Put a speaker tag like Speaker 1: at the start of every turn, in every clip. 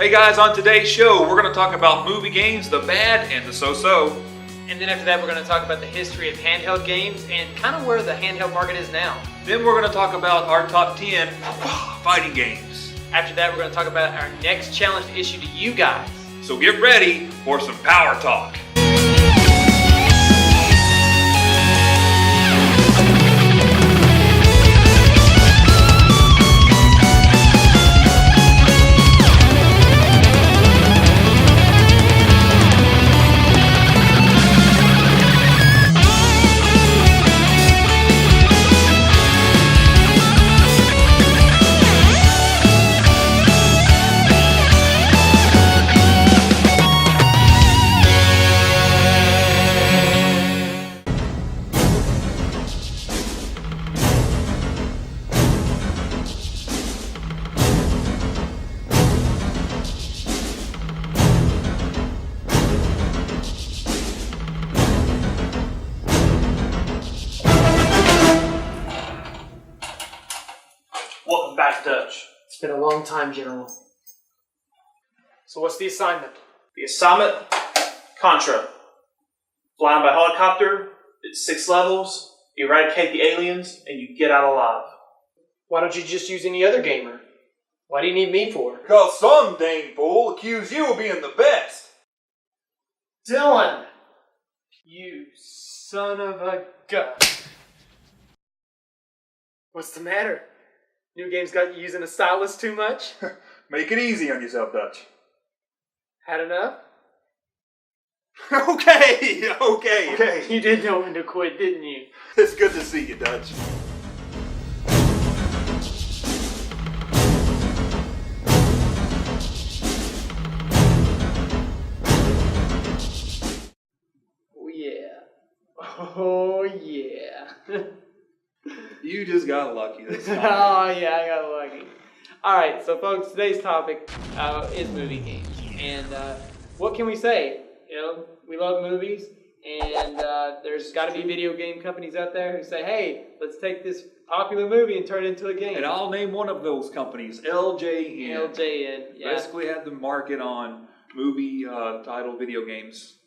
Speaker 1: Hey guys, on today's show, we're going to talk about movie games, the bad and the so-so.
Speaker 2: And then after that, we're going to talk about the history of handheld games and kind of where the handheld market is now.
Speaker 1: Then we're going to talk about our top 10 fighting games.
Speaker 2: After that, we're going to talk about our next challenge to issue to you guys.
Speaker 1: So get ready for some power talk.
Speaker 2: Welcome back, Dutch. It's been a long time, General. So what's the assignment?
Speaker 3: The assignment, Contra. Flying by helicopter, it's 6 levels, eradicate the aliens, and you get out alive.
Speaker 2: Why don't you just use any other gamer? Why do you need me for?
Speaker 1: Because some dang fool accused you of being the best.
Speaker 2: Dylan! You son of a gun. What's the matter? New game's got you using a stylus too much?
Speaker 1: Make it easy on yourself, Dutch.
Speaker 2: Had enough?
Speaker 1: Okay.
Speaker 2: You did know when to quit, didn't you?
Speaker 1: It's good to see you, Dutch.
Speaker 2: Oh yeah. Oh yeah.
Speaker 1: You just got lucky this time.
Speaker 2: Oh yeah, I got lucky. Alright, so folks, today's topic is movie games. And what can we say? You know, we love movies, and there's got to be video game companies out there who say, hey, let's take this popular movie and turn it into a game.
Speaker 1: And I'll name one of those companies, LJN.
Speaker 2: LJN, yeah.
Speaker 1: Basically had the market on movie title video games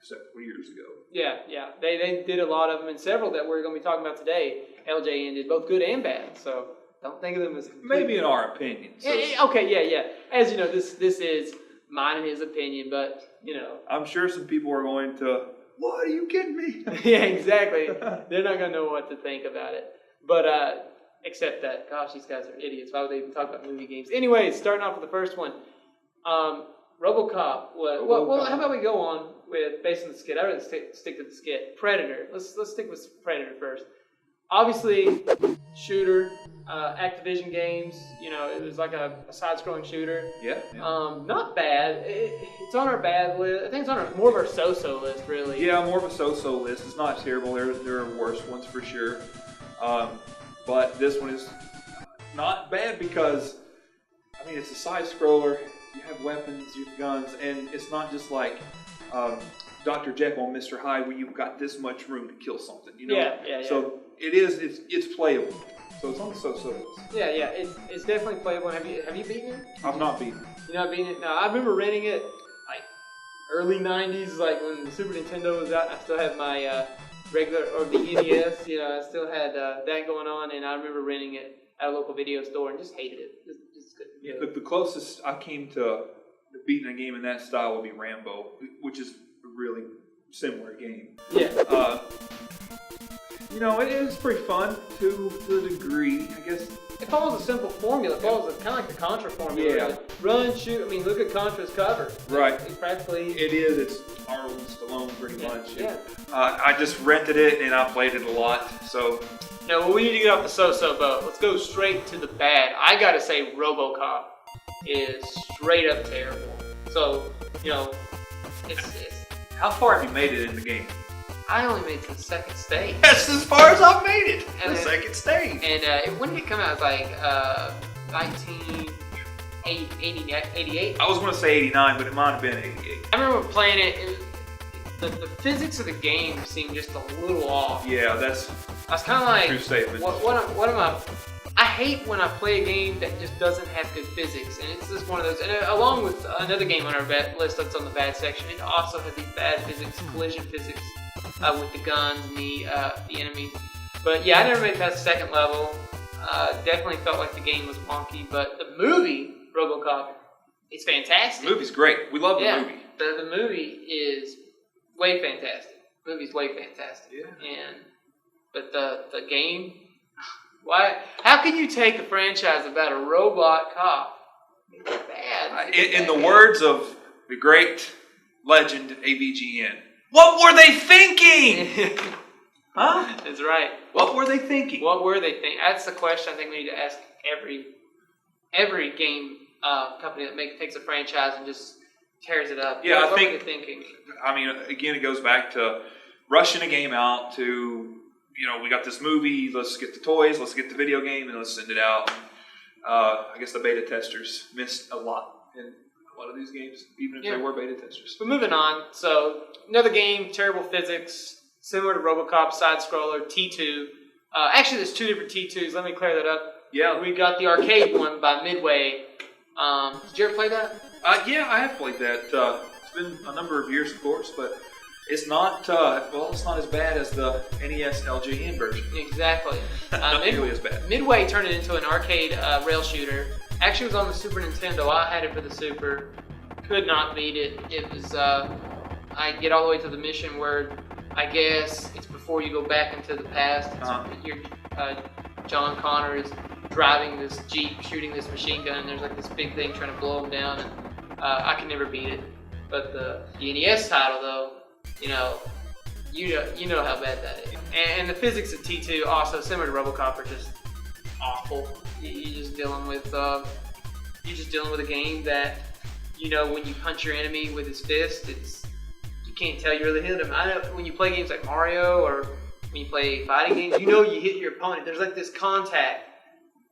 Speaker 1: several years ago.
Speaker 2: Yeah. They did a lot of them, and several that we're going to be talking about today. LJN did both good and bad, so don't think of them as
Speaker 1: maybe in our opinion. So
Speaker 2: okay, yeah. As you know, this is mine and his opinion, but you know,
Speaker 1: I'm sure some people are going to, what, are you kidding me?
Speaker 2: Yeah, exactly. They're not going to know what to think about it. But except that, gosh, these guys are idiots. Why would they even talk about movie games? Anyways, starting off with the first one, RoboCop. Well, how about we go on with based on the skit? I'd rather stick to the skit. Predator. Let's stick with Predator first. Obviously, shooter, Activision games. You know, it was like a side-scrolling shooter.
Speaker 1: Yeah.
Speaker 2: Not bad. It's on our bad list. I think it's on more of our so-so list, really.
Speaker 1: Yeah, more of a so-so list. It's not terrible. There are worse ones for sure. But this one is not bad because, I mean, it's a side-scroller. You have weapons, you have guns, and it's not just like Dr. Jekyll and Mr. Hyde where you've got this much room to kill something. You know?
Speaker 2: Yeah.
Speaker 1: So it's playable. So it's on the so-so list.
Speaker 2: Yeah, it's definitely playable. Have you beaten it?
Speaker 1: I've not beaten it.
Speaker 2: You not beaten it? No, I remember renting it like early '90s, like when the Super Nintendo was out. I still had my regular or the NES. You know, I still had that going on, and I remember renting it at a local video store and just hated it. Just couldn't do it.
Speaker 1: The closest I came to beating a game in that style would be Rambo, which is a really similar game.
Speaker 2: Yeah.
Speaker 1: You know, it is pretty fun to a degree, I guess.
Speaker 2: It follows a simple formula. It follows kind of like the Contra formula.
Speaker 1: Yeah.
Speaker 2: Really. Run, shoot. I mean, look at Contra's cover.
Speaker 1: Right.
Speaker 2: It's practically.
Speaker 1: It is. It's Arnold Stallone pretty much.
Speaker 2: Yeah.
Speaker 1: I just rented it and I played it a lot. So.
Speaker 2: No, well, we need to get off the so-so boat. Let's go straight to the bad. I gotta say, RoboCop is straight up terrible. So, you know, it's
Speaker 1: How far have you made it in the game?
Speaker 2: I only made it to the second stage.
Speaker 1: That's as far as I've made it.
Speaker 2: And
Speaker 1: the second stage.
Speaker 2: And when did it come out? It was like 1988.
Speaker 1: I was going to say 89, but it might have been 88.
Speaker 2: I remember playing it. The physics of the game seemed just a little off.
Speaker 1: Yeah, that's
Speaker 2: I was kind of like,
Speaker 1: true statement.
Speaker 2: what am I? I hate when I play a game that just doesn't have good physics, and it's just one of those. And along with another game on our list that's on the bad section, it also has these bad physics, collision physics with the guns and the enemies. But yeah, I never made it past the second level. Definitely felt like the game was wonky, but the movie RoboCop is fantastic.
Speaker 1: The movie's great. We love the movie.
Speaker 2: The movie is way fantastic. The movie's way fantastic.
Speaker 1: Yeah.
Speaker 2: But the game. Why? How can you take a franchise about a robot cop? It's bad.
Speaker 1: In the words of the great legend AVGN, what were they thinking? Huh?
Speaker 2: That's right.
Speaker 1: What were they thinking?
Speaker 2: What were they thinking? That's the question I think we need to ask every game company that takes a franchise and just tears it up.
Speaker 1: Yeah,
Speaker 2: what
Speaker 1: I think.
Speaker 2: Were they thinking?
Speaker 1: I mean, again, it goes back to rushing a game out to. We got this movie, let's get the toys, let's get the video game, and let's send it out. I guess the beta testers missed a lot in a lot of these games, even if they were beta testers.
Speaker 2: But moving on, so another game, terrible physics, similar to RoboCop, side-scroller, T2. Actually, there's two different T2s. Let me clear that up.
Speaker 1: Yeah.
Speaker 2: We got the arcade one by Midway. Did you ever play that?
Speaker 1: Yeah, I have played that. It's been a number of years, of course, but it's not, it's not as bad as the NES LJN version.
Speaker 2: Exactly.
Speaker 1: Not nearly as bad.
Speaker 2: Midway turned it into an arcade rail shooter. Actually, it was on the Super Nintendo. I had it for the Super. Could not beat it. It was, I get all the way to the mission where I guess it's before you go back into the past. John Connor is driving this Jeep, shooting this machine gun, and there's like this big thing trying to blow him down, and I can never beat it. But the NES title, though, you know how bad that is. And the physics of T2, also similar to RoboCop, are just awful. You're just dealing with a game that, when you punch your enemy with his fist, you can't tell you really hit him. I know when you play games like Mario or when you play fighting games, you hit your opponent. There's like this contact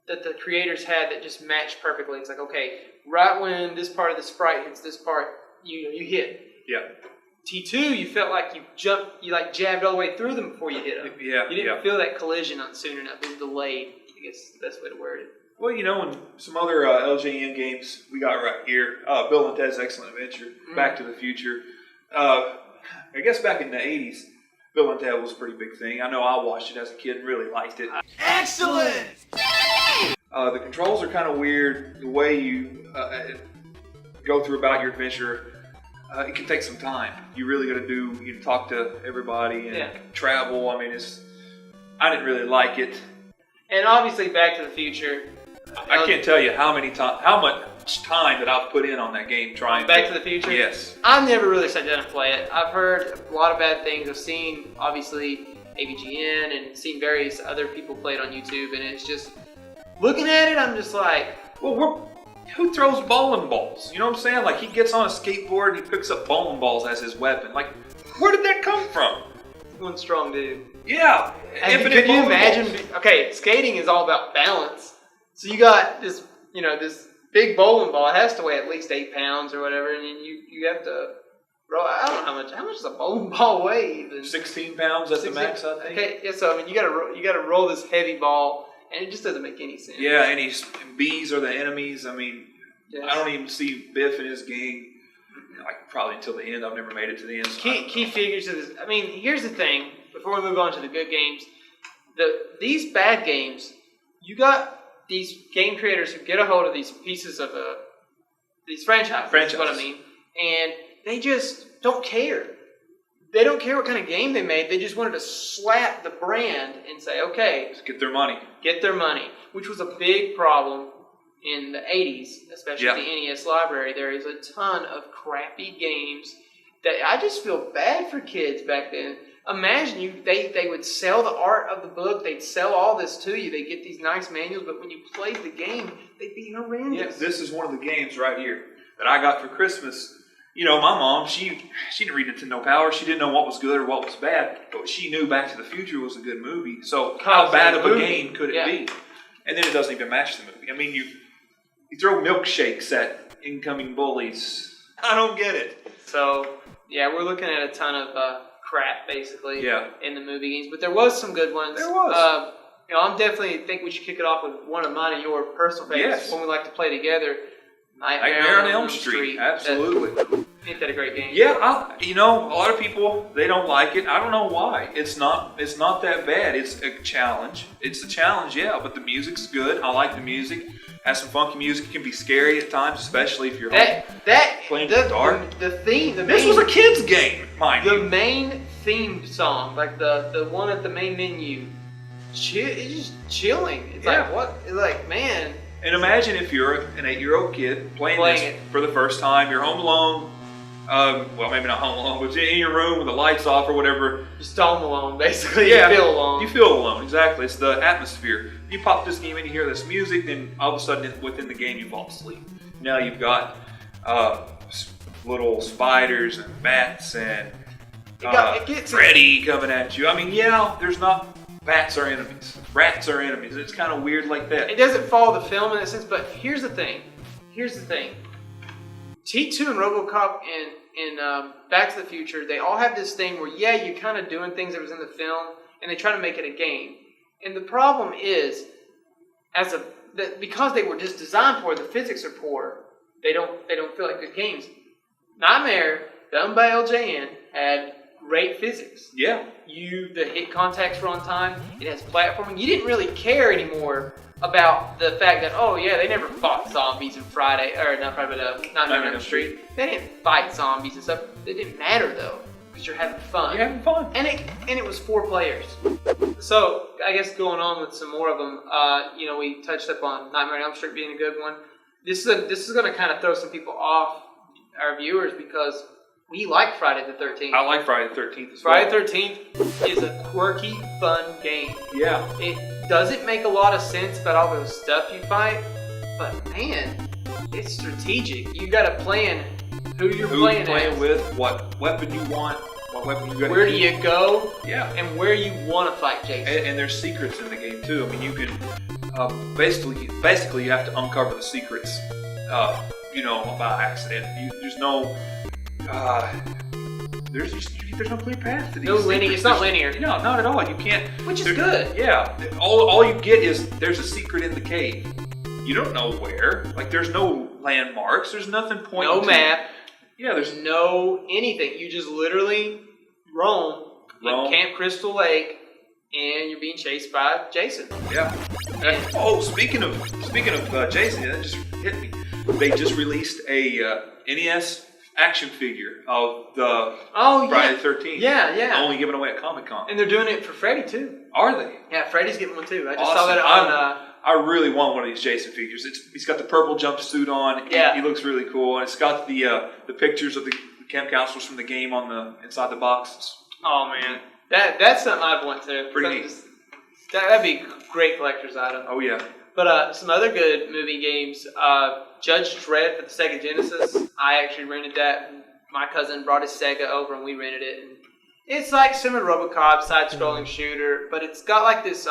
Speaker 2: that the creators had that just matched perfectly. It's like, okay, right when this part of the sprite hits this part, you hit.
Speaker 1: Yeah.
Speaker 2: T2, you felt like you jabbed all the way through them before you hit them.
Speaker 1: Yeah.
Speaker 2: You didn't feel that collision on soon enough. It was delayed, I guess is the best way to word it.
Speaker 1: Well, in some other LJN games we got right here, Bill and Ted's Excellent Adventure, Back to the Future. I guess back in the 80s, Bill and Ted was a pretty big thing. I know I watched it as a kid and really liked it.
Speaker 4: Excellent!
Speaker 1: The controls are kind of weird. The way you go through about your adventure, it can take some time. You really got to talk to everybody and travel. I mean, I didn't really like it.
Speaker 2: And obviously, Back to the Future.
Speaker 1: I can't tell you how much time that I've put in on that game trying.
Speaker 2: Back to the Future.
Speaker 1: Yes.
Speaker 2: I've never really sat down and play it. I've heard a lot of bad things. I've seen obviously AVGN and seen various other people play it on YouTube, and it's just looking at it. I'm just like,
Speaker 1: well, who throws bowling balls? You know what I'm saying? Like, he gets on a skateboard and he picks up bowling balls as his weapon. Like, where did that come from?
Speaker 2: one strong dude.
Speaker 1: Yeah.
Speaker 2: Could you imagine? Okay, skating is all about balance. So you got this, this big bowling ball. It has to weigh at least 8 pounds or whatever, and then you have to roll. I don't know how much does a bowling ball weigh? Even
Speaker 1: 16 pounds at the max, I think.
Speaker 2: Okay, yeah. So you gotta roll this heavy ball, and it just doesn't make any sense.
Speaker 1: Yeah, and bees are the enemies. I mean, yes. I don't even see Biff and his gang. Like probably until the end. I've never made it to the end. So
Speaker 2: key figures of this. I mean, here's the thing. Before we move on to the good games, these bad games, you got these game creators who get a hold of these pieces of these franchises. That's what I mean. And they just don't care. They don't care what kind of game they made. They just wanted to slap the brand and say, okay,
Speaker 1: just get their money.
Speaker 2: Get their money, which was a big problem in the 80s, especially the NES library. There is a ton of crappy games that I just feel bad for kids back then. Imagine they would sell the art of the book, they'd sell all this to you, they'd get these nice manuals, but when you played the game, they'd be horrendous.
Speaker 1: Yes, this is one of the games right here that I got for Christmas. My mom, she didn't read Nintendo Power, she didn't know what was good or what was bad, but she knew Back to the Future was a good movie, so how bad of a game could it be? And then it doesn't even match the movie. I mean, you throw milkshakes at incoming bullies. I don't get it.
Speaker 2: So, we're looking at a ton of crap, basically,
Speaker 1: in
Speaker 2: the movie games. But there was some good ones.
Speaker 1: There was.
Speaker 2: I'm definitely think we should kick it off with one of mine and your personal favorites.
Speaker 1: Yes.
Speaker 2: One we like to play together.
Speaker 1: Nightmare on Elm Street. Absolutely.
Speaker 2: Ain't that a great game?
Speaker 1: Yeah, a lot of people, they don't like it. I don't know why. It's not that bad. It's a challenge. It's a challenge, yeah, but the music's good. I like the music. Has some funky music. It can be scary at times, especially if you're playing in the dark.
Speaker 2: The theme.
Speaker 1: This was a kid's game, mind you.
Speaker 2: The main theme song, like the one at the main menu, it's just chilling. It's like, what? It's like, man.
Speaker 1: And imagine if you're an 8-year-old kid playing this for the first time. You're home alone. Well, maybe not home alone, but in your room with the lights off or whatever.
Speaker 2: Just home alone, basically.
Speaker 1: Yeah,
Speaker 2: you feel alone.
Speaker 1: You feel alone, exactly. It's the atmosphere. You pop this game in, you hear this music, then all of a sudden within the game you fall asleep. Now you've got little spiders and bats and Freddy coming at you. I mean, there's not bats are enemies. Rats are enemies. It's kind of weird like that.
Speaker 2: It doesn't follow the film in a sense, but here's the thing. T2 and RoboCop and Back to the Future, they all have this thing where, you're kind of doing things that was in the film, and they try to make it a game. And the problem is, because they were just designed for it, the physics are poor. They don't feel like good games. Nightmare, done by LJN, had great physics.
Speaker 1: Yeah.
Speaker 2: The hit contacts were on time. It has platforming. You didn't really care anymore about the fact that, they never fought zombies in Nightmare on Elm Street. They didn't fight zombies and stuff. It didn't matter though, because you're having fun.
Speaker 1: You're having fun.
Speaker 2: And it was 4 players. So I guess going on with some more of them, we touched up on Nightmare on Elm Street being a good one. This is going to kind of throw some people off, our viewers, because we like Friday the 13th.
Speaker 1: I like Friday the 13th as well.
Speaker 2: Friday the 13th is a quirky, fun game.
Speaker 1: Yeah.
Speaker 2: It doesn't make a lot of sense about all those stuff you fight, but man, it's strategic. You got to plan who you're playing
Speaker 1: with, what weapon you want, what weapon you got.
Speaker 2: Where do you go?
Speaker 1: Yeah.
Speaker 2: And where you want to fight Jason.
Speaker 1: And there's secrets in the game too. I mean, you can basically you have to uncover the secrets, by accident. There's no clear path to these.
Speaker 2: No linear. It's not linear.
Speaker 1: No, not at all. You can't.
Speaker 2: Which is good.
Speaker 1: Yeah. All you get is there's a secret in the cave. You don't know where. Like there's no landmarks. There's nothing pointing.
Speaker 2: No map.
Speaker 1: Yeah. There's
Speaker 2: no anything. You just literally roam in Camp Crystal Lake, and you're being chased by Jason.
Speaker 1: Yeah. Speaking of Jason, that just hit me. They just released a NES action figure of the Friday the 13th.
Speaker 2: Yeah.
Speaker 1: Only given away at Comic-Con.
Speaker 2: And they're doing it for Freddy too.
Speaker 1: Are they?
Speaker 2: Yeah, Freddy's getting one too. I just
Speaker 1: awesome.
Speaker 2: saw that on...
Speaker 1: I really want one of these Jason figures. He's got the purple jumpsuit on.
Speaker 2: Yeah.
Speaker 1: He looks really cool. And it's got the pictures of the camp counselors from the game on the inside the box.
Speaker 2: Oh man. That's something I'd want to.
Speaker 1: Pretty neat.
Speaker 2: That'd be a great collector's item.
Speaker 1: Oh yeah.
Speaker 2: But some other good movie games, Judge Dredd for the Sega Genesis. I actually rented that. My cousin brought his Sega over and we rented it. And it's like similar to RoboCop, side-scrolling shooter, but it's got like this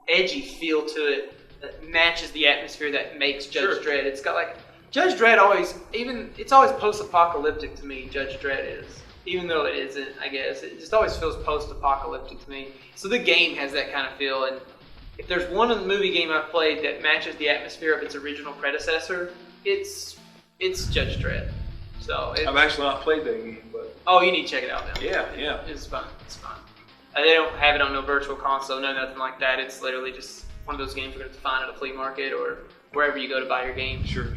Speaker 2: edgy feel to it that matches the atmosphere that makes Judge Dredd. It's got like Judge Dredd it's always post-apocalyptic to me. Judge Dredd is, even though it isn't. I guess it just always feels post-apocalyptic to me. So the game has that kind of feel, and if there's one of the movie game I've played that matches the atmosphere of its original predecessor, it's Judge Dredd. So
Speaker 1: I've actually not played that game, but
Speaker 2: you need to check it out now.
Speaker 1: Yeah.
Speaker 2: It's fun. They don't have it on no virtual console, nothing like that. It's literally just one of those games you're going to find at a flea market or wherever you go to buy your game.
Speaker 1: Sure.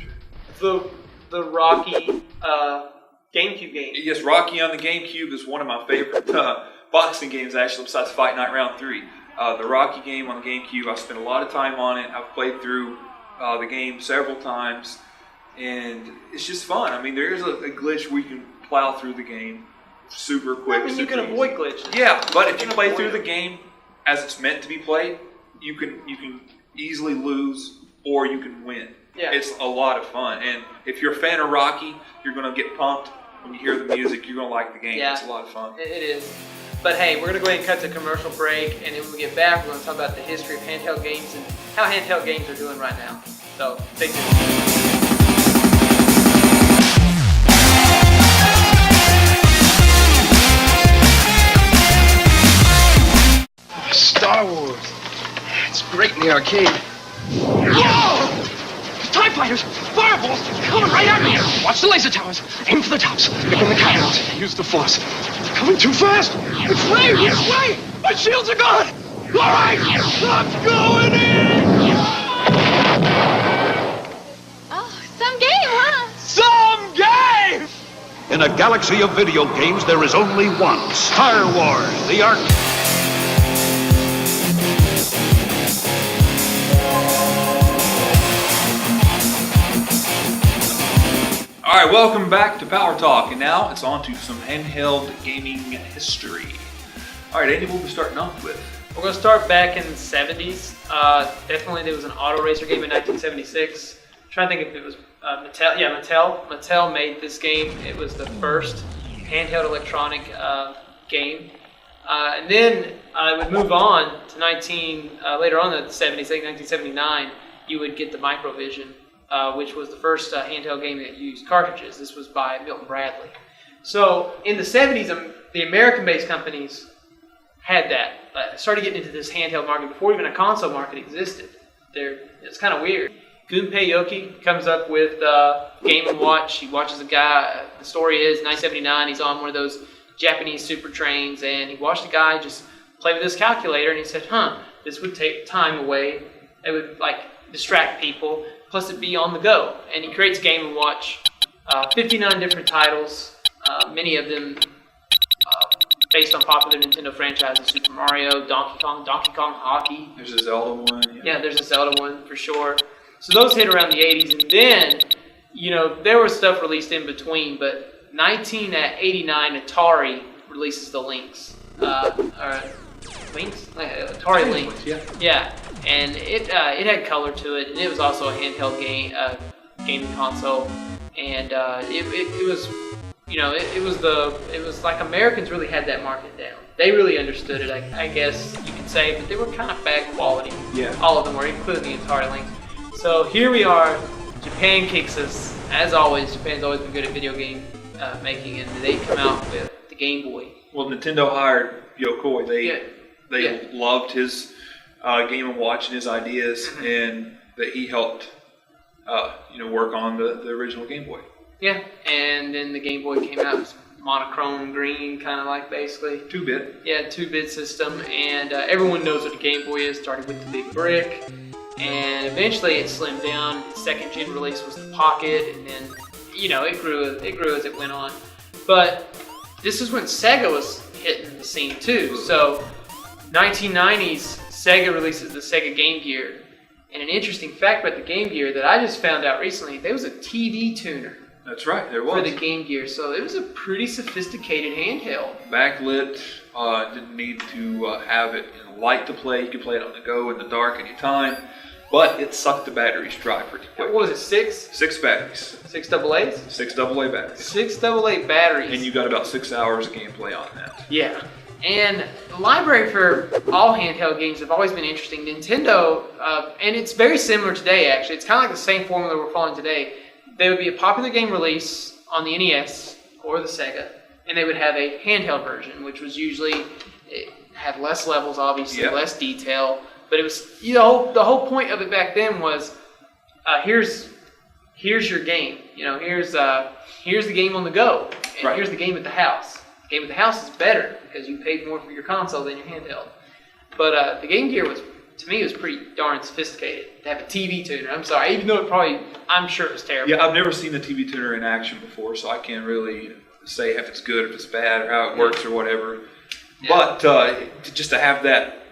Speaker 2: The Rocky GameCube game.
Speaker 1: Yes, Rocky on the GameCube is one of my favorite boxing games, actually, besides Fight Night Round 3. The Rocky game on the GameCube, I've spent a lot of time on it. I've played through the game several times, and it's just fun. I mean, there is a glitch where you can plow through the game super quick.
Speaker 2: I mean, you can avoid glitches.
Speaker 1: Yeah, but if you play through the game as it's meant to be played, you can easily lose or you can win.
Speaker 2: Yeah.
Speaker 1: It's a lot of fun, and if you're a fan of Rocky, you're going to get pumped when you hear the music. You're going to like the game.
Speaker 2: Yeah.
Speaker 1: It's a lot of fun.
Speaker 2: It is. But hey, we're going to go ahead and cut to commercial break, and then when we get back, we're going to talk about the history of handheld games and how handheld games are doing right now. So stay tuned.
Speaker 4: Star Wars. in the arcade. Whoa! TIE fighters! Fireballs! Coming right at me! Watch the laser towers! Aim for the tops! Pick on the catapults! Use the force! They're coming too fast! Which way? Which way? My shields are gone! Alright! I'm going in!
Speaker 5: Oh, some game, huh?
Speaker 4: Some game!
Speaker 6: In a galaxy of video games, there is only one. Star Wars, the arcade.
Speaker 1: All right, welcome back to Power Talk, and now it's on to some handheld gaming history. All right, Andy, what are we starting off with?
Speaker 2: We're going to start back in the 70s. Definitely there was an auto racer game in 1976. I'm trying to think if it was Mattel. Yeah, Mattel. Mattel made this game. It was the first handheld electronic game. And then I would move on to later on in the 70s, I think 1979, you would get the Microvision, which was the first handheld game that used cartridges. This was by Milton Bradley. So in the 70s, the American-based companies had that. Started getting into this handheld market before even a console market existed. It's kind of weird. Gunpei Yoki comes up with Game & Watch. He watches a guy. The story is 1979. He's on one of those Japanese super trains, and he watched a guy just play with this calculator, and he said, this would take time away. It would distract people. Plus it'd be on the go. And he creates Game & Watch. 59 different titles, many of them based on popular Nintendo franchises, Super Mario, Donkey Kong Hockey.
Speaker 1: There's a Zelda one.
Speaker 2: Yeah, there's a Zelda one for sure. So those hit around the 80s, and then, there was stuff released in between, but 1989, Atari releases the Lynx. Lynx? Atari Lynx. Yeah, and it had color to it, and it was also a handheld gaming console, and it was, it was like Americans really had that market down. They really understood it, I guess you could say, but they were kind of bad quality.
Speaker 1: Yeah.
Speaker 2: All of them were, including the Atari Lynx. So here we are. Japan kicks us. As always, Japan's always been good at video game making, and they come out with the Game Boy.
Speaker 1: Well, Nintendo hired Yokoi. They loved his Game & Watch and his ideas, and that he helped work on the original Game Boy.
Speaker 2: Yeah, and then the Game Boy came out. It was monochrome green, kind of like basically.
Speaker 1: 2-bit.
Speaker 2: Yeah, 2-bit system, and everyone knows what a Game Boy is. Started with the big brick, and eventually it slimmed down. Its second gen release was the Pocket, and then it grew as it went on. But this is when Sega was hitting the scene too. So 1990s, Sega releases the Sega Game Gear, and an interesting fact about the Game Gear that I just found out recently: there was a TV tuner.
Speaker 1: That's right, there was.
Speaker 2: For the Game Gear, so it was a pretty sophisticated handheld.
Speaker 1: Backlit, didn't need to have it in light to play. You could play it on the go in the dark anytime, but it sucked the batteries dry pretty quick.
Speaker 2: What was it, 6?
Speaker 1: 6 batteries.
Speaker 2: 6 AA's?
Speaker 1: 6 AA batteries.
Speaker 2: 6 AA batteries.
Speaker 1: And you got about 6 hours of gameplay on that.
Speaker 2: Yeah. And the library for all handheld games have always been interesting. Nintendo, and it's very similar today actually, it's kind of like the same formula we're following today. There would be a popular game release on the NES or the Sega, and they would have a handheld version, which was usually, it had less levels, obviously, less detail, but it was, the whole point of it back then was, here's your game, here's the game on the go, and here's the game at the house. The game at the house is better because you paid more for your console than your handheld. But the Game Gear was, to me, it was pretty darn sophisticated to have a TV tuner. I'm sorry, even though I'm sure it was terrible.
Speaker 1: Yeah, I've never seen the TV tuner in action before, so I can't really say if it's good, if it's bad, or how it works, or whatever. Yeah. But just to have that,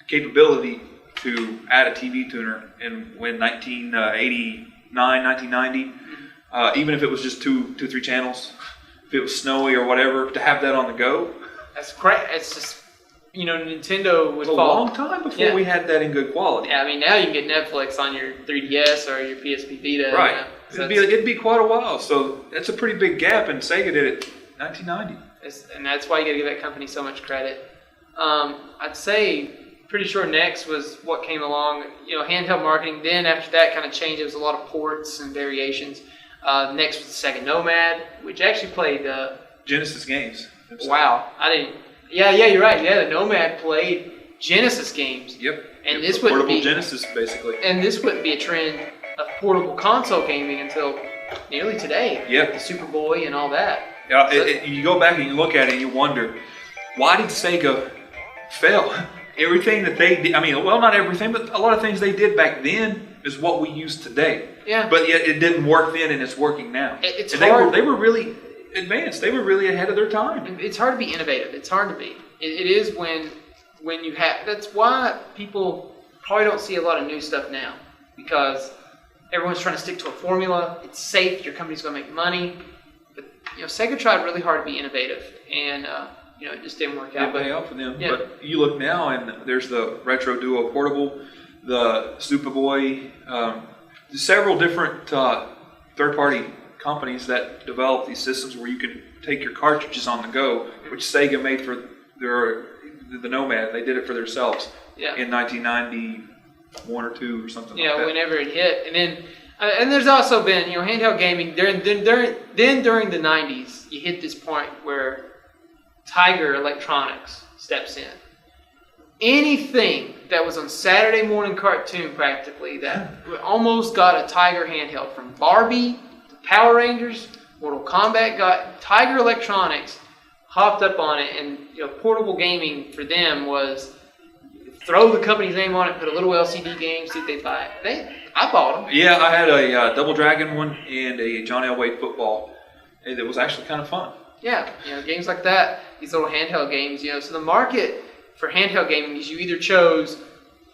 Speaker 1: capability to add a TV tuner in 1989, 1990, even if it was just two, 3 channels, if it was snowy or whatever, to have that on the go.
Speaker 2: That's great. It's just, Nintendo would
Speaker 1: fall. A long time before we had that in good quality.
Speaker 2: Yeah, I mean, now you can get Netflix on your 3DS or your PSP Vita.
Speaker 1: Right. It'd be quite a while. So that's a pretty big gap, and Sega did it 1990.
Speaker 2: And that's why you got to give that company so much credit. I'd say pretty sure next was what came along, handheld marketing. Then after that kind of changed. There was a lot of ports and variations. Next was the Sega Nomad, which actually played
Speaker 1: Genesis games.
Speaker 2: Wow, I didn't. Yeah, you're right. Yeah, the Nomad played Genesis games.
Speaker 1: Yep.
Speaker 2: And this wouldn't
Speaker 1: portable
Speaker 2: be
Speaker 1: Genesis, basically.
Speaker 2: And this wouldn't be a trend of portable console gaming until nearly today.
Speaker 1: Yep.
Speaker 2: The Superboy and all that.
Speaker 1: Yeah, you go back and you look at it and you wonder, why did Sega fail? Everything that they did, I mean, well, not everything, but a lot of things they did back then is what we use today.
Speaker 2: Yeah.
Speaker 1: But yet it didn't work then and it's working now.
Speaker 2: It's
Speaker 1: and
Speaker 2: hard.
Speaker 1: They were really advanced. They were really ahead of their time.
Speaker 2: It's hard to be innovative. It's hard to be. It is when you have. That's why people probably don't see a lot of new stuff now, because everyone's trying to stick to a formula. It's safe. Your company's going to make money. But Sega tried really hard to be innovative, and it just didn't work out.
Speaker 1: It pay out for them.
Speaker 2: Yeah.
Speaker 1: But you look now, and there's the Retro Duo Portable, the Superboy, several different third-party companies that develop these systems where you can take your cartridges on the go, which Sega made for the Nomad. They did it for themselves in 1991 or 2 or something like that.
Speaker 2: Yeah, whenever it hit. And then and there's also been, handheld gaming during the 90s, you hit this point where Tiger Electronics steps in. Anything that was on Saturday morning cartoon practically that almost got a Tiger handheld, from Barbie to Power Rangers, Mortal Kombat, got Tiger Electronics hopped up on it, and portable gaming for them was throw the company's name on it, put a little LCD game, see if they buy it. I bought them.
Speaker 1: Yeah, I had a Double Dragon one and a John Elway football. It was actually kind of fun.
Speaker 2: Yeah, games like that, these little handheld games. So the market for handheld gaming is you either chose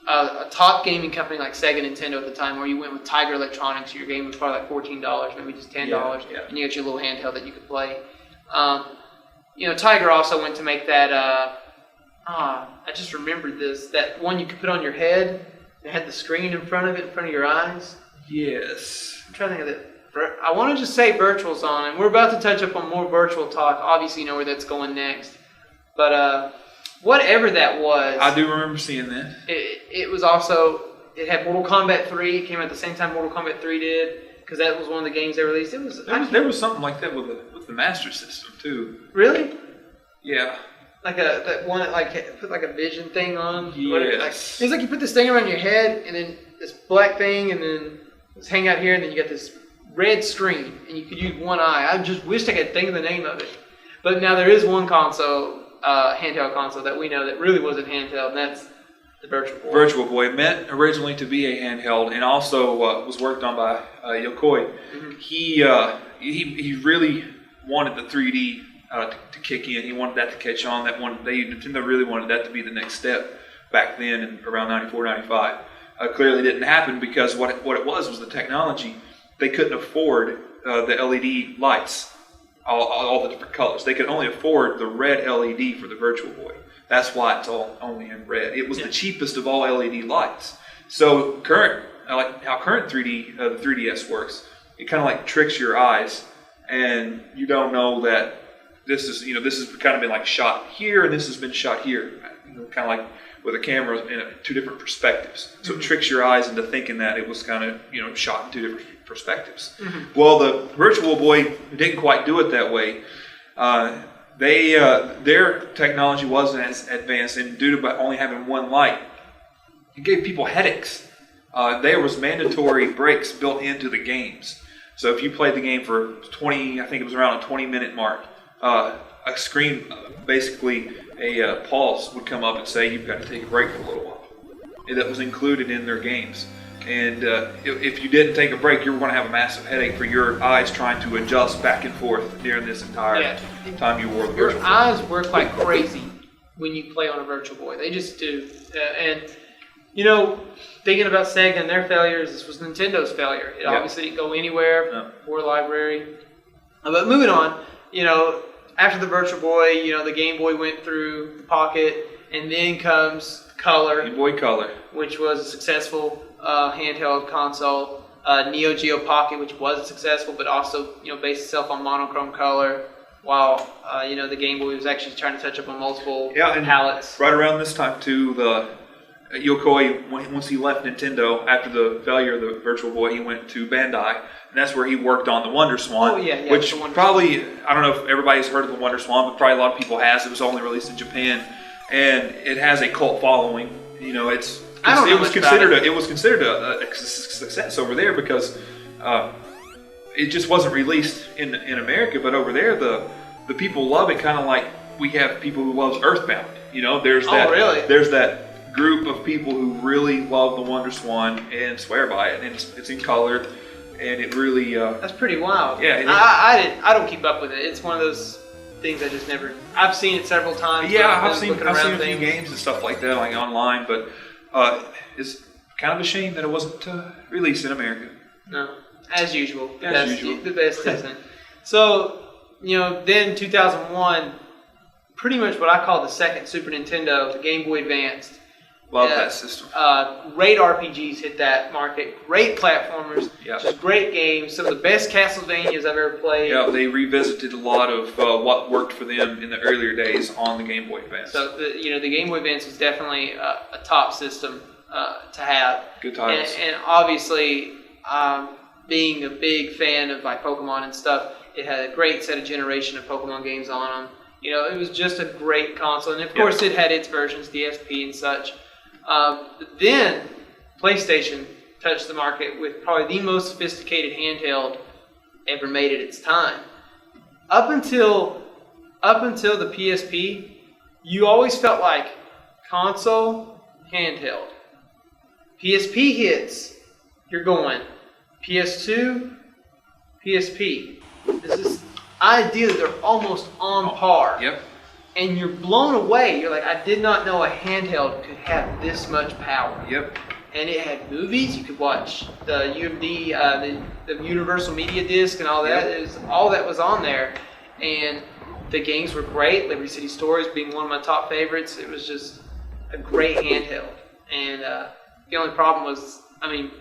Speaker 2: a top gaming company like Sega Nintendo at the time, or you went with Tiger Electronics. Your game was probably like $14, maybe just $10, and you got your little handheld that you could play. Tiger also went to make that. I just remembered this. That one you could put on your head. It had the screen in front of it, in front of your eyes.
Speaker 1: Yes.
Speaker 2: I'm trying to think of it. I want to just say Virtual's on, and we're about to touch up on more Virtual talk. Obviously, you know where that's going next. But whatever that was,
Speaker 1: I do remember seeing that.
Speaker 2: It was also, it had Mortal Kombat 3. It came out at the same time Mortal Kombat 3 did, because that was one of the games they released. There was
Speaker 1: something like that with the Master System too.
Speaker 2: Really?
Speaker 1: Yeah.
Speaker 2: Like that one that put like a vision thing on.
Speaker 1: Yes.
Speaker 2: It's like you put this thing around your head, and then this black thing, and then this hang out here, and then you got this red screen, and you could use one eye. I just wished I could think of the name of it. But now there is one console, handheld console that we know that really wasn't handheld, and that's the Virtual Boy.
Speaker 1: Virtual Boy, meant originally to be a handheld, and also was worked on by Yokoi. Mm-hmm. He really wanted the 3D to kick in. He wanted that to catch on. Nintendo really wanted that to be the next step back then, in around 94, 95. Clearly didn't happen, because what it was the technology. They couldn't afford the LED lights, all the different colors. They could only afford the red LED for the Virtual Boy. That's why it's only in red. It was the cheapest of all LED lights. So how current 3D, the 3DS works, it kind of like tricks your eyes, and you don't know that this has kind of been like shot here, and this has been shot here. Kind of like with a camera in two different perspectives. So it tricks your eyes into thinking that it was kind of shot in two different perspectives. Mm-hmm. Well, the Virtual Boy didn't quite do it that way. Their technology wasn't as advanced, and due to only having one light, it gave people headaches. There was mandatory breaks built into the games. So if you played the game for 20, I think it was around a 20-minute mark, a screen, basically a pulse would come up and say you've got to take a break for a little while. And that was included in their games. And if you didn't take a break, you were going to have a massive headache for your eyes trying to adjust back and forth during this entire time you wore the Virtual Boy.
Speaker 2: Your eyes work like crazy when you play on a Virtual Boy. They just do. Thinking about Sega and their failures, this was Nintendo's failure. It obviously didn't go anywhere, poor library. But moving on, after the Virtual Boy, the Game Boy went through the Pocket, and then comes Color.
Speaker 1: Game Boy Color.
Speaker 2: Which was a successful handheld console. Neo Geo Pocket, which was successful, but also, based itself on monochrome color, while, the Game Boy was actually trying to touch up on multiple palettes.
Speaker 1: Right around this time, too, Yokoi, once he left Nintendo, after the failure of the Virtual Boy, he went to Bandai, and that's where he worked on the Wonder Swan, which probably, I don't know if everybody's heard of the Wonder Swan, but probably a lot of people has. It was only released in Japan and it has a cult following. You know, it was considered a success over there because it just wasn't released in America, but over there the people love it, kind of like we have people who loves Earthbound. You know, there's that group of people who really love the WonderSwan and swear by it, and it's in color, and it really
Speaker 2: that's pretty wild.
Speaker 1: Yeah,
Speaker 2: I don't keep up with it. It's one of those things I just never. I've seen it several times.
Speaker 1: Yeah, I've seen a few games and stuff like that, like online, but it's kind of a shame that it wasn't released in America.
Speaker 2: No, as usual.
Speaker 1: Usual.
Speaker 2: The best isn't. So, then 2001, pretty much what I call the second Super Nintendo, the Game Boy Advance.
Speaker 1: Love that system.
Speaker 2: Great RPGs hit that market. Great platformers.
Speaker 1: Yeah.
Speaker 2: Just great games. Some of the best Castlevanias I've ever played.
Speaker 1: Yeah, they revisited a lot of what worked for them in the earlier days on the Game Boy Advance.
Speaker 2: So the Game Boy Advance was definitely a top system to have.
Speaker 1: Good titles.
Speaker 2: And obviously, being a big fan of Pokemon and stuff, it had a great set of generation of Pokemon games on them. It was just a great console, and of course it had its versions, the SP and such. But then PlayStation touched the market with probably the most sophisticated handheld ever made at its time. Up until the PSP, you always felt like console, handheld. PSP hits, you're going PS2, PSP. This is ideally they're almost on par.
Speaker 1: Yep.
Speaker 2: And you're blown away. You're like, I did not know a handheld could have this much power.
Speaker 1: Yep.
Speaker 2: And it had movies. You could watch the UMD, the Universal Media Disc, and all that.
Speaker 1: Yep.
Speaker 2: It was, all that was on there, and the games were great. Liberty City Stories being one of my top favorites. It was just a great handheld. And the only problem was,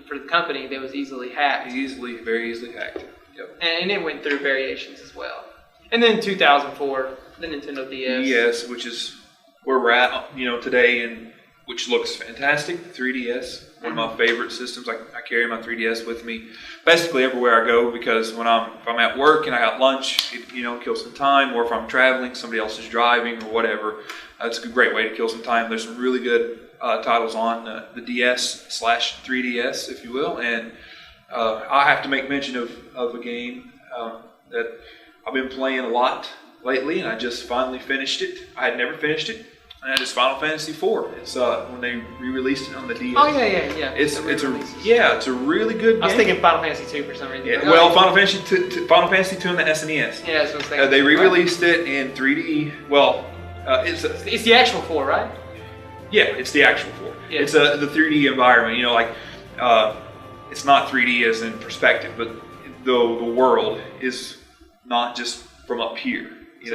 Speaker 2: for the company, they was easily hacked.
Speaker 1: Very easily hacked. Yep.
Speaker 2: And it went through variations as well. And then 2004. The Nintendo DS.
Speaker 1: DS, which is where we're at, today, and which looks fantastic. 3DS, one of my favorite systems. I carry my 3DS with me basically everywhere I go because if I'm at work and I got lunch, it kills some time. Or if I'm traveling, somebody else is driving or whatever. It's a great way to kill some time. There's some really good titles on the DS/3DS, if you will, and I have to make mention of a game that I've been playing a lot lately, and I just finally finished it. I had never finished it, and that is Final Fantasy IV. It's when they re-released it on the DS.
Speaker 2: Oh yeah.
Speaker 1: It's a really good game.
Speaker 2: I was thinking Final Fantasy II for some reason.
Speaker 1: Yeah, well, Final Fantasy II and the SNES.
Speaker 2: Yeah, that's what I was thinking.
Speaker 1: They re-released it in 3D. Well,
Speaker 2: it's the actual 4, right?
Speaker 1: Yeah, it's the actual 4.
Speaker 2: Yeah.
Speaker 1: It's the 3D environment. It's not 3D as in perspective, but the world is not just from up here. You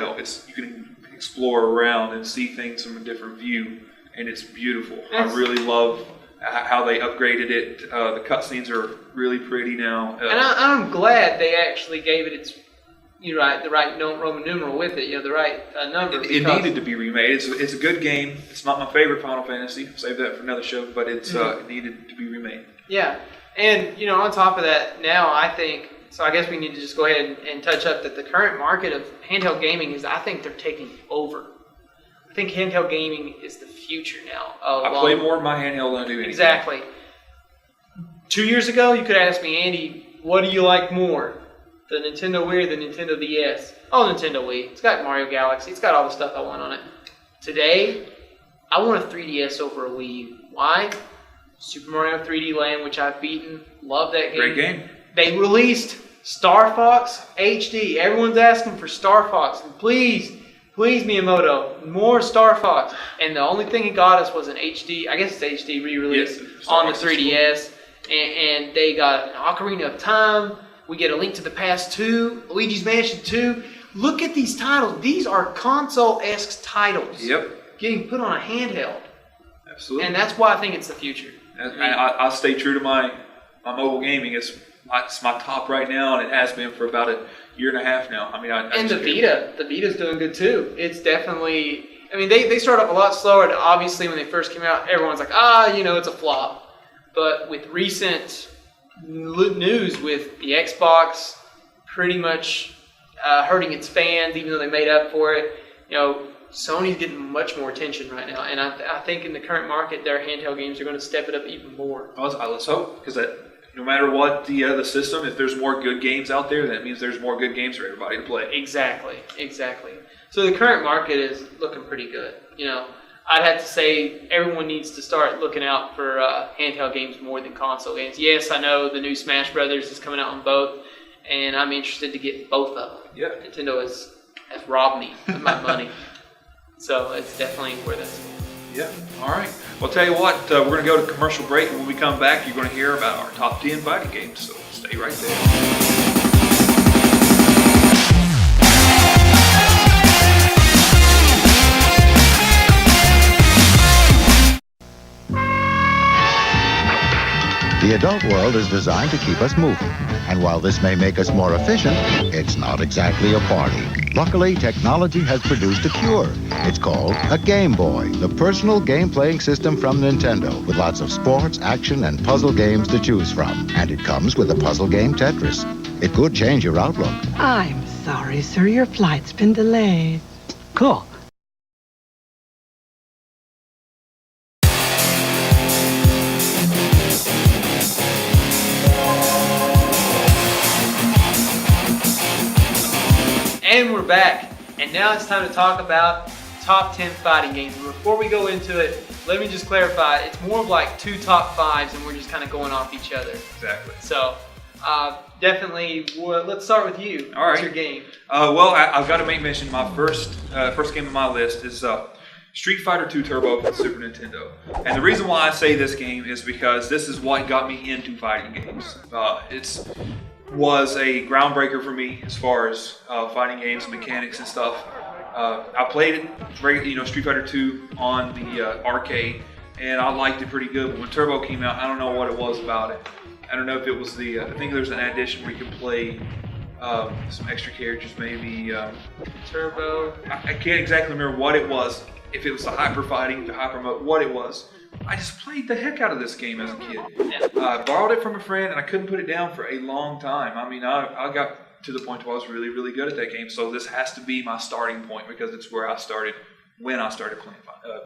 Speaker 1: can explore around and see things from a different view, and it's beautiful. I really love how they upgraded it. The cutscenes are really pretty now.
Speaker 2: And I'm glad they actually gave it its the right Roman numeral with it. The right number.
Speaker 1: It needed to be remade. It's a good game. It's not my favorite Final Fantasy. Save that for another show. But it needed to be remade.
Speaker 2: Yeah, and on top of that, now I think. So I guess we need to just go ahead and touch up that the current market of handheld gaming I think they're taking over. I think handheld gaming is the future now.
Speaker 1: I play more of my handheld than I do anything.
Speaker 2: Exactly. 2 years ago, you could ask me, Andy, what do you like more? The Nintendo Wii or the Nintendo DS? Oh, Nintendo Wii. It's got Mario Galaxy. It's got all the stuff I want on it. Today, I want a 3DS over a Wii U. Why? Super Mario 3D Land, which I've beaten. Love that game.
Speaker 1: Great game.
Speaker 2: They released Star Fox HD. Everyone's asking for Star Fox. And please, Miyamoto, more Star Fox. And the only thing it got us was an HD, I guess it's HD re-release on the 3DS. And they got an Ocarina of Time. We get a Link to the Past 2, Luigi's Mansion 2. Look at these titles. These are console-esque titles.
Speaker 1: Yep.
Speaker 2: Getting put on a handheld.
Speaker 1: Absolutely.
Speaker 2: And that's why I think it's the future.
Speaker 1: I stay true to my mobile gaming. It's my top right now, and it has been for about a year and a half now.
Speaker 2: And the Vita's doing good too. It's definitely. They started up a lot slower. And obviously, when they first came out, everyone's like, it's a flop. But with recent news with the Xbox pretty much hurting its fans, even though they made up for it, Sony's getting much more attention right now, and I think in the current market, their handheld games are going to step it up even more.
Speaker 1: Let's hope, because no matter what the system, if there's more good games out there, that means there's more good games for everybody to play.
Speaker 2: Exactly. So the current market is looking pretty good. I'd have to say everyone needs to start looking out for handheld games more than console games. Yes, I know the new Smash Brothers is coming out on both, and I'm interested to get both of them.
Speaker 1: Yeah.
Speaker 2: Nintendo has robbed me of my money. So it's definitely worth it.
Speaker 1: Yeah. All right. Well, tell you what, we're going to go to commercial break. When we come back, you're going to hear about our top 10 fighting games. So stay right there.
Speaker 7: The adult world is designed to keep us moving. And while this may make us more efficient, it's not exactly a party. Luckily, technology has produced a cure. It's called a Game Boy, the personal game-playing system from Nintendo, with lots of sports, action, and puzzle games to choose from. And it comes with a puzzle game Tetris. It could change your outlook.
Speaker 8: I'm sorry, sir. Your flight's been delayed. Cool.
Speaker 2: And we're back, and now it's time to talk about top 10 fighting games. And before we go into it, let me just clarify, it's more of like 2 top 5s, and we're just kind of going off each other.
Speaker 1: Exactly.
Speaker 2: So, definitely, let's start with you.
Speaker 1: All right.
Speaker 2: What's your game?
Speaker 1: Well, I've got to make mention, my first game on my list is Street Fighter II Turbo for the Super Nintendo. And the reason why I say this game is because this is what got me into fighting games. Was a groundbreaker for me as far as fighting games, mechanics and stuff. I played it, Street Fighter 2 on the arcade, and I liked it pretty good. But when Turbo came out, I don't know what it was about it. I don't know if it was I think there's an addition where you can play some extra characters, maybe.
Speaker 2: Turbo.
Speaker 1: I can't exactly remember what it was. If it was the hyper fighting, the hyper mode, what it was. I just played the heck out of this game as a kid. I borrowed it from a friend, and I couldn't put it down for a long time. I mean, I got to the point where I was really, really good at that game. So this has to be my starting point because it's where I started when I started playing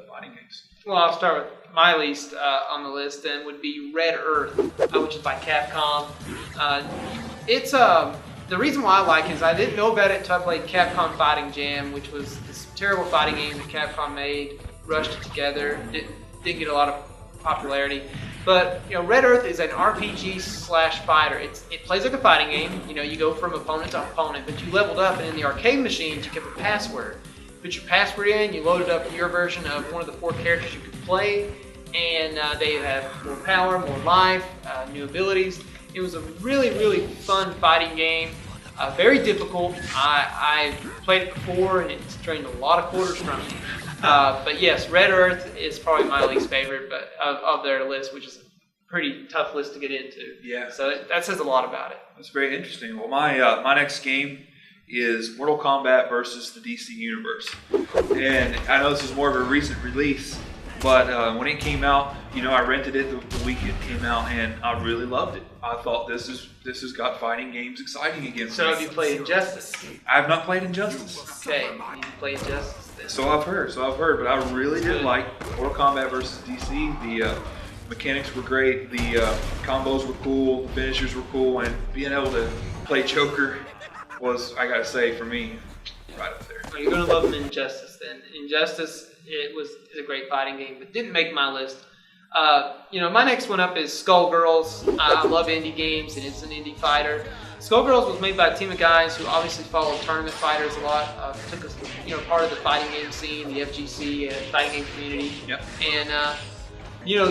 Speaker 1: fighting games.
Speaker 2: Well, I'll start with my least on the list, and would be Red Earth, which is by Capcom. It's the reason why I like it is I didn't know about it until I played Capcom Fighting Jam, which was this terrible fighting game that Capcom made, rushed it together, didn't get a lot of popularity. But Red Earth is an RPG/fighter. It plays like a fighting game. You go from opponent to opponent, but you leveled up, and in the arcade machines you kept a password. Put your password in, you loaded up your version of one of the 4 characters you could play, and they have more power, more life, new abilities. It was a really, really fun fighting game. Very difficult. I played it before, and it's drained a lot of quarters from me. But yes, Red Earth is probably my least favorite, but of their list, which is a pretty tough list to get into.
Speaker 1: Yeah.
Speaker 2: So that says a lot about it.
Speaker 1: That's very interesting. Well, my next game is Mortal Kombat versus the DC Universe, and I know this is more of a recent release, but when it came out, I rented it the week it came out, and I really loved it. I thought this has got fighting games exciting again.
Speaker 2: So have you played Injustice?
Speaker 1: I have not played Injustice.
Speaker 2: Okay, you played Injustice then.
Speaker 1: So I've heard, but I really did like Mortal Kombat versus DC. The mechanics were great, the combos were cool, the finishers were cool, and being able to play Joker was, I gotta say, for me, right up there.
Speaker 2: Well, you're gonna love Injustice then. Injustice is a great fighting game, but didn't make my list. My next one up is Skullgirls. I love indie games, and it's an indie fighter. Skullgirls was made by a team of guys who obviously follow tournament fighters a lot. Took us, part of the fighting game scene, the FGC, fighting game community.
Speaker 1: Yep.
Speaker 2: And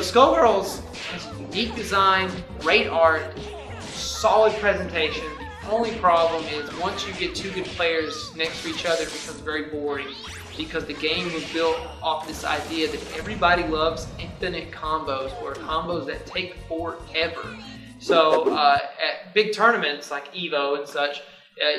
Speaker 2: Skullgirls has a unique design, great art, solid presentation. The only problem is once you get 2 good players next to each other, it becomes very boring. Because the game was built off this idea that everybody loves infinite combos, or combos that take forever. So at big tournaments like EVO and such,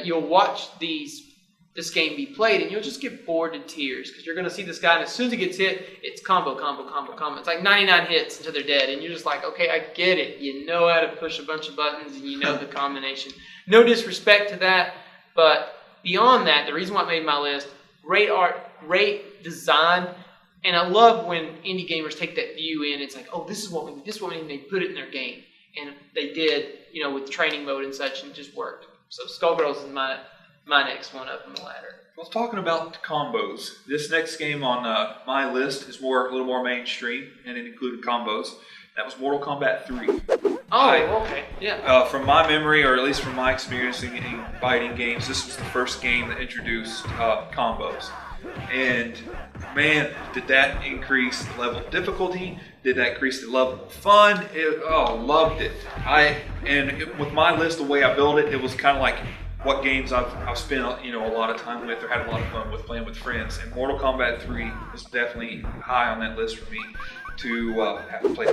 Speaker 2: you'll watch this game be played, and you'll just get bored to tears because you're going to see this guy, and as soon as he gets hit, it's combo. It's like 99 hits until they're dead, and you're just like, okay, I get it. You know how to push a bunch of buttons, and you know the combination. No disrespect to that, but beyond that, the reason why it made my list, great art, great design. And I love when indie gamers take that view in. It's like, oh, this is what we need. This is what we need. And they put it in their game. And they did, with training mode and such, and it just worked. So Skullgirls is my next one up on the ladder.
Speaker 1: Well, talking about combos, this next game on my list is a little more mainstream, and it included combos. That was Mortal Kombat 3.
Speaker 2: Oh, okay, yeah.
Speaker 1: From my memory, or at least from my experience in fighting games, this was the first game that introduced combos. And man, did that increase the level of difficulty? Did that increase the level of fun? Loved it. With my list, the way I built it, it was kind of like what games I've spent a lot of time with or had a lot of fun with playing with friends. And Mortal Kombat 3 was definitely high on that list for me to have played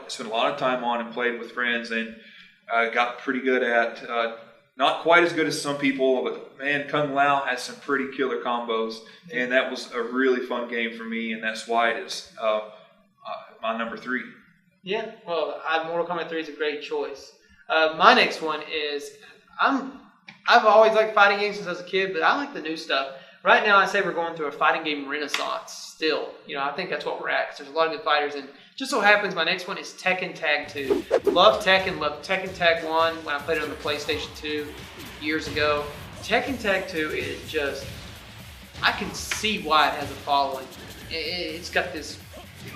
Speaker 1: spent a lot of time on and played with friends, and got pretty good at. Not quite as good as some people, but man, Kung Lao has some pretty killer combos, and that was a really fun game for me, and that's why it is my number 3.
Speaker 2: Yeah, well, Mortal Kombat 3 is a great choice. My next one is I've always liked fighting games since I was a kid, but I like the new stuff. Right now, I say we're going through a fighting game renaissance still. I think that's what we're at, because there's a lot of good fighters. And just so happens, my next one is Tekken Tag 2. Love Tekken Tag 1 when I played it on the PlayStation 2 years ago. Tekken Tag 2 is just, I can see why it has a following. It's got this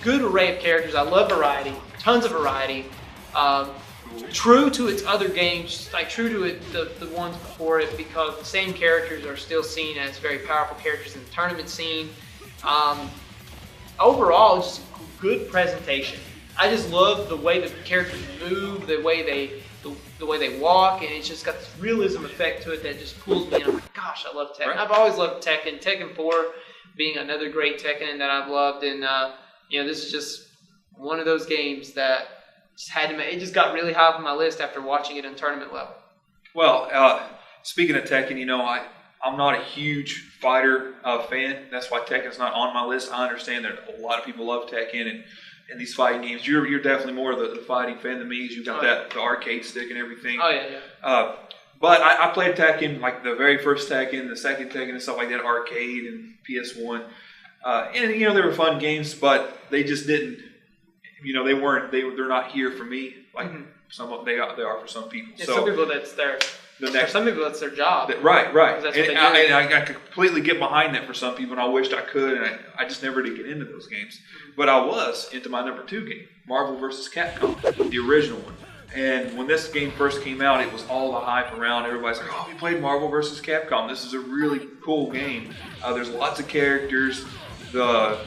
Speaker 2: good array of characters. I love variety, tons of variety. True to its other games, like true to the ones before it, because the same characters are still seen as very powerful characters in the tournament scene. Overall, just a good presentation. I just love the way the characters move, the way they walk, and it's just got this realism effect to it that just pulls me in. I'm like, gosh, I love Tekken. Right. I've always loved Tekken. Tekken 4 being another great Tekken that I've loved, and this is just one of those games that it just got really high on my list after watching it in tournament level.
Speaker 1: Well, speaking of Tekken, I'm not a huge fighter fan. That's why Tekken's not on my list. I understand that a lot of people love Tekken and these fighting games. You're definitely more of the fighting fan than me. You've got the arcade stick and everything.
Speaker 2: Oh, yeah.
Speaker 1: But I played Tekken, like the very first Tekken, the second Tekken, and stuff like that, arcade and PS1. And they were fun games, but they just didn't. They're not here for me. Like they are for some people.
Speaker 2: Yeah,
Speaker 1: so
Speaker 2: some people for some people that's their job.
Speaker 1: Right.
Speaker 2: That's
Speaker 1: And I completely get behind that for some people, and I wished I could, and I just never did get into those games. But I was into my number 2 game, Marvel vs. Capcom, the original one. And when this game first came out, it was all the hype around. Everybody's like, "Oh, we played Marvel vs. Capcom. This is a really cool game. There's lots of characters. The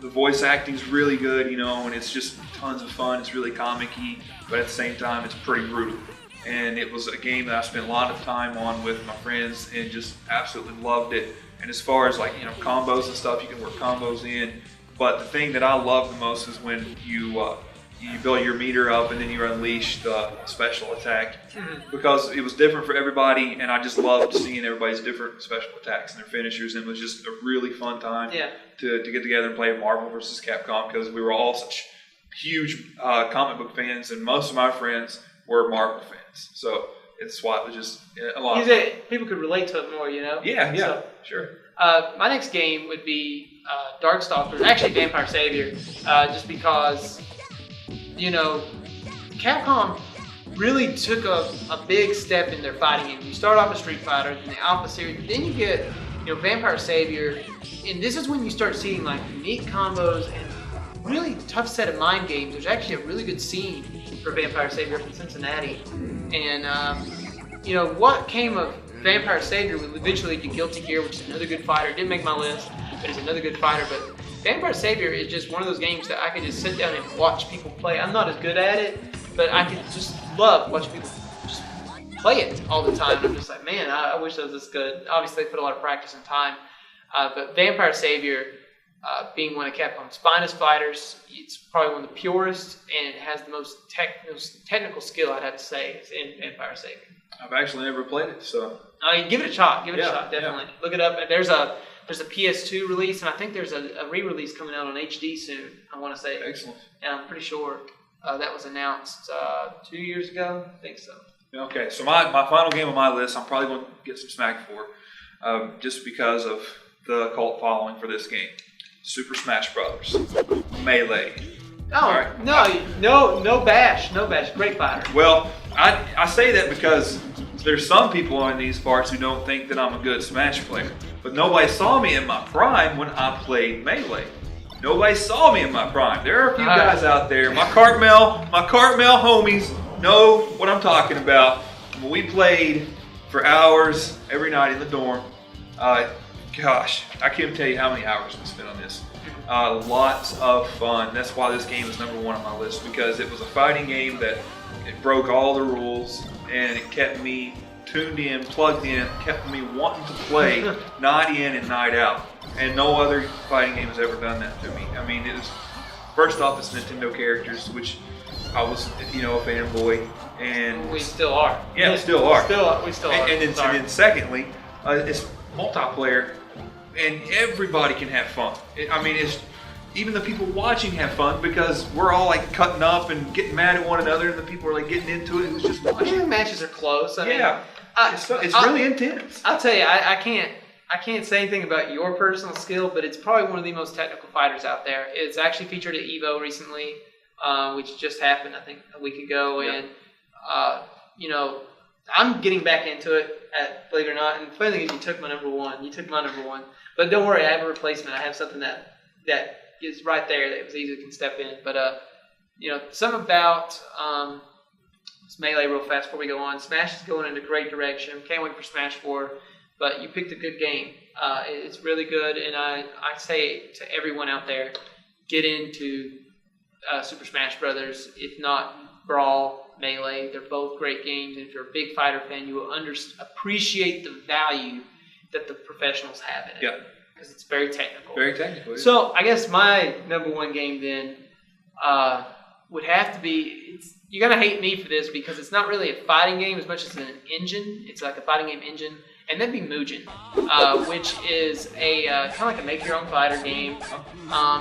Speaker 1: voice acting's really good, and it's just tons of fun. It's really comic-y, but at the same time, it's pretty brutal. And it was a game that I spent a lot of time on with my friends and just absolutely loved it. And as far as combos and stuff, you can work combos in. But the thing that I love the most is when you build your meter up and then you unleash the special attack, because it was different for everybody, and I just loved seeing everybody's different special attacks and their finishers, and it was just a really fun time to get together and play Marvel vs. Capcom, because we were all such huge comic book fans, and most of my friends were Marvel fans. So it's why it was just a lot of fun.
Speaker 2: People could relate to it more,
Speaker 1: Yeah,
Speaker 2: so,
Speaker 1: sure.
Speaker 2: My next game would be Darkstalkers, actually Vampire Savior, just because Capcom really took a big step in their fighting game. You start off with Street Fighter, then the Alpha series, but then you get Vampire Savior, and this is when you start seeing unique combos and really tough set of mind games. There's actually a really good scene for Vampire Savior up in Cincinnati, and what came of Vampire Savior will eventually lead to Guilty Gear, which is another good fighter. Didn't make my list, but it's another good fighter. But Vampire Savior is just one of those games that I could just sit down and watch people play. I'm not as good at it, but I could just love watching people just play it all the time. I'm just like, man, I wish I was this good. Obviously, they put a lot of practice and time. But Vampire Savior, being one of Capcom's finest fighters, it's probably one of the purest, and it has the most technical skill, I'd have to say, is in Vampire Savior.
Speaker 1: I've actually never played it, so
Speaker 2: give it a shot. Give it a shot, definitely. Yeah. Look it up. There's a PS2 release, and I think there's a re-release coming out on HD soon, I want to say.
Speaker 1: Excellent.
Speaker 2: And I'm pretty sure that was announced 2 years ago. I think so.
Speaker 1: Okay, so my final game on my list, I'm probably going to get some smack for, just because of the cult following for this game. Super Smash Brothers. Melee.
Speaker 2: Oh,
Speaker 1: Right.
Speaker 2: no bash. Great fighter.
Speaker 1: Well, I say that because there's some people in these parts who don't think that I'm a good Smash player. But nobody saw me in my prime when I played Melee. Nobody saw me in my prime. There are a few guys out there. My Cartmel homies know what I'm talking about. When we played for hours every night in the dorm, gosh, I can't tell you how many hours we spent on this. Lots of fun. That's why this game is number 1 on my list, because it was a fighting game that it broke all the rules and it kept me tuned in, plugged in, kept me wanting to play night in and night out. And no other fighting game has ever done that to me. I mean, it was, first off, it's Nintendo characters, which I was, a fanboy, and
Speaker 2: we still are.
Speaker 1: Yeah, we still are.
Speaker 2: We still are.
Speaker 1: And then secondly, it's multiplayer, and everybody can have fun. It's even the people watching have fun, because we're all like cutting up and getting mad at one another, and the people are like getting into it. It was just watching.
Speaker 2: The matches are close. I mean,
Speaker 1: it's really intense.
Speaker 2: I'll tell you, I can't say anything about your personal skill, but it's probably one of the most technical fighters out there. It's actually featured at EVO recently, which just happened, I think, a week ago. Yeah. And, I'm getting back into it, believe it or not. And the funny thing is, you took my number one. But don't worry, I have a replacement. I have something that is right there that was easy, can step in. But, something about this Melee real fast before we go on. Smash is going in a great direction. Can't wait for Smash 4. But you picked a good game. It's really good, and I say to everyone out there, get into Super Smash Brothers. If not Brawl, Melee, they're both great games. And if you're a big fighter fan, you will appreciate the value that the professionals have in it.
Speaker 1: Yeah.
Speaker 2: Because it's very technical.
Speaker 1: Very technical. Yeah.
Speaker 2: So I guess my number 1 game then would have to be. You're gonna hate me for this, because it's not really a fighting game as much as an engine. It's like a fighting game engine. And that'd be Mugen, which is a kind of like a make-your-own fighter game.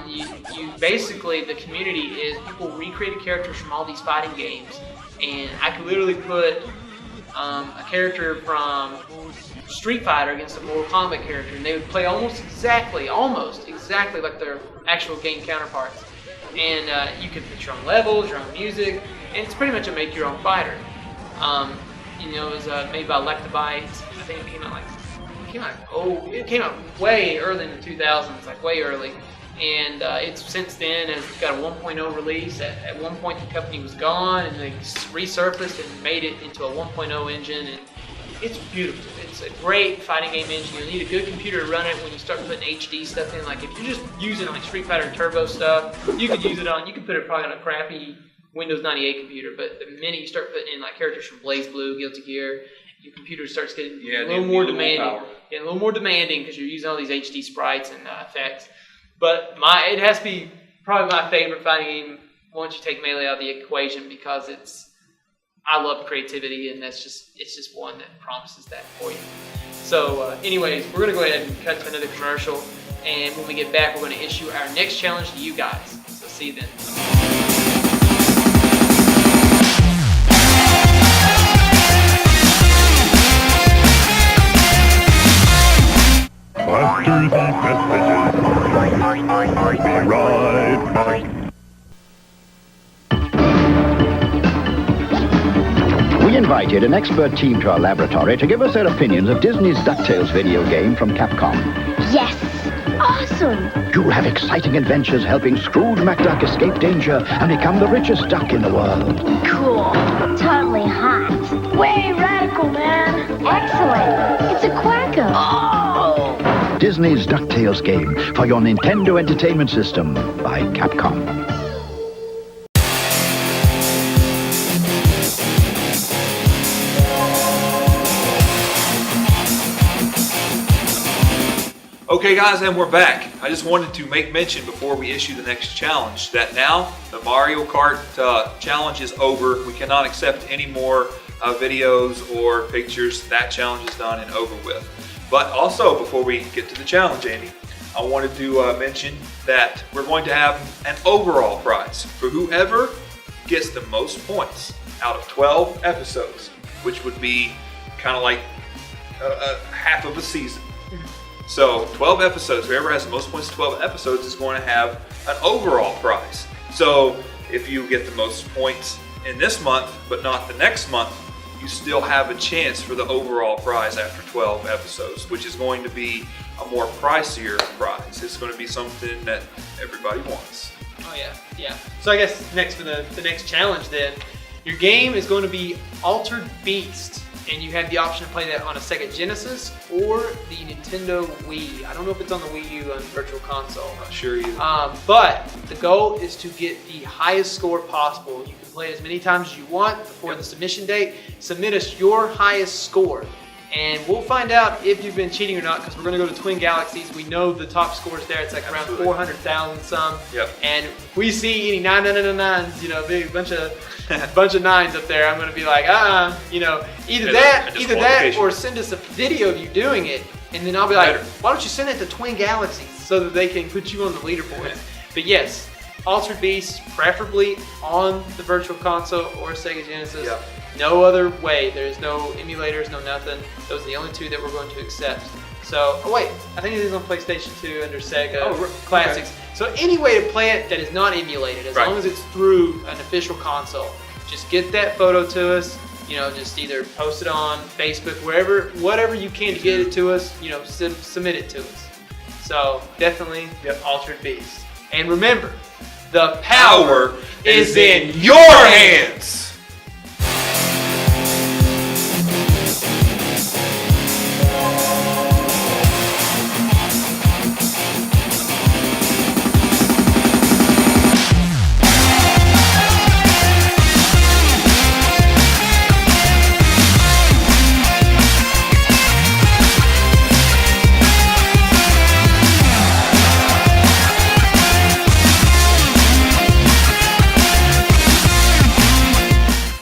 Speaker 2: You basically, the community is people recreated characters from all these fighting games, and I could literally put a character from Street Fighter against a Mortal Kombat character, and they would play almost exactly like their actual game counterparts. And you can put your own levels, your own music, and it's pretty much a make-your-own fighter. It was made by Electabyte. I think it came out way early in the 2000s, like way early. And it's since then has got a 1.0 release. At one point, the company was gone, and they resurfaced and made it into a 1.0 engine. And it's beautiful. It's a great fighting game engine. You'll need a good computer to run it when you start putting HD stuff in. Like if you're just using like Street Fighter Turbo stuff, you could use it on. You could put it probably on a crappy Windows 98 computer, but the minute you start putting in like characters from Blaze Blue, Guilty Gear, your computer starts getting a little more demanding. Yeah, a little more demanding because you're using all these HD sprites and effects. But it has to be probably my favorite fighting game once you take Melee out of the equation, because I love creativity, and it's just one that promises that for you. So anyways, we're going to go ahead and cut to another commercial, and when we get back, we're going to issue our next challenge to you guys. So see you then.
Speaker 6: After these messages, be right back.
Speaker 9: We invited an expert team to our laboratory to give us their opinions of Disney's DuckTales video game from Capcom.
Speaker 5: Yes. Awesome.
Speaker 9: You'll have exciting adventures helping Scrooge McDuck escape danger and become the richest duck in the world.
Speaker 5: Cool. Totally hot. Way radical, man. Excellent. It's a quacker. Oh!
Speaker 9: Disney's DuckTales game for your Nintendo Entertainment System by Capcom.
Speaker 1: Okay guys, and we're back. I just wanted to make mention before we issue the next challenge that now the Mario Kart challenge is over. We cannot accept any more videos or pictures. That challenge is done and over with. But also, before we get to the challenge, Andy, I wanted to mention that we're going to have an overall prize for whoever gets the most points out of 12 episodes, which would be kind of like half of a season. So 12 episodes, whoever has the most points in 12 episodes is going to have an overall prize. So if you get the most points in this month, but not the next month, you still have a chance for the overall prize after 12 episodes, which is going to be a more pricier prize. It's going to be something that everybody wants.
Speaker 2: Oh yeah. So I guess next for the next challenge then, your game is going to be Altered Beast, and you have the option to play that on a Sega Genesis or the Nintendo Wii. I don't know if it's on the Wii U on Virtual Console.
Speaker 1: Not sure either.
Speaker 2: But the goal is to get the highest score possible. You can play as many times as you want before the submission date. Submit us your highest score, and we'll find out if you've been cheating or not, because we're going to go to Twin Galaxies. We know the top scores there. It's like around 400,000 some.
Speaker 1: Yep.
Speaker 2: And if we see any 999s, you know, big bunch of nines up there, I'm going to be like, either that or send us a video of you doing it, and then I'll be like, why don't you send it to Twin Galaxies so that they can put you on the leaderboard? But yes, Altered Beast, preferably on the Virtual Console or Sega Genesis.
Speaker 1: Yep.
Speaker 2: No other way. There's no emulators, no nothing. Those are the only two that we're going to accept. So, I think it is on PlayStation 2 under Sega Classics. Okay. So any way to play it that is not emulated, as long as it's through an official console, just get that photo to us. You know, just either post it on Facebook, whatever you can to get it to us. You know, submit it to us. So definitely, Altered Beast. And remember, the power is in your hands.